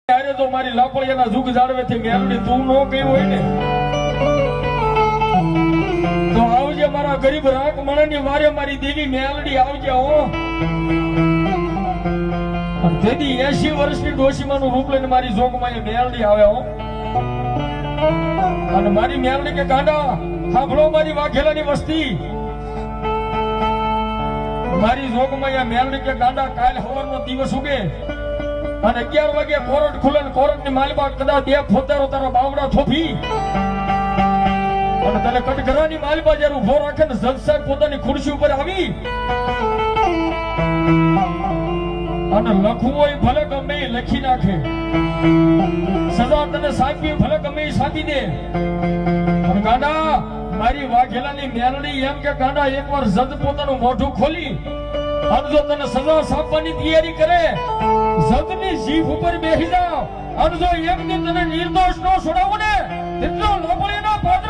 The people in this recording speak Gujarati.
અરે તો મારી લાપડિયાના જુગ જાળવેથી મેલડી તું નો ગઈ હોય ને તો આવજે મારા ગરીબ રાખ મણની વારે મારી દેવી મેલડી આવજે હો. અને તેથી 80 વર્ષની ડોશીમાનું રૂપ લઈને મારી જોગમાં મેલડી આવે હો. અને મારી મેલડી કે ગાંડા સાંભળો મારી વાઘેલાની વસ્તી. મારી જોગમાં મેલડી કે ગાંડા કાલ સવારનો દિવસ ઉગે અને 11 વાગે કોરટ ખુલે ને કોરટ ની માલબા કદાચ બે ફોતેરો તારા બાવડા થોભી અને તને કટઘરાની માલબા જ્યારે ઉભો રાખે ને જજ સાહેબ પોતાની ખુરશી ઉપર આવી અને લખવું હોય ભલે ગમે એ લખી નાખે, સજા તને સાચવી ભલે ગમે એ સાચી દે. અને ગાંડા મારી વાઘેલાની મેલડી એમ કે ગાંડા એકવાર જજ પોતાનું મોઢું ખોલી અને જો તને સજા સાપવાની તૈયારી કરે જજની જીભ ઉપર બેસી જાવ અને જો એક દિન તને નિર્દોષ નો છોડાવું ને તેટલો લોપડીનો પાત્ર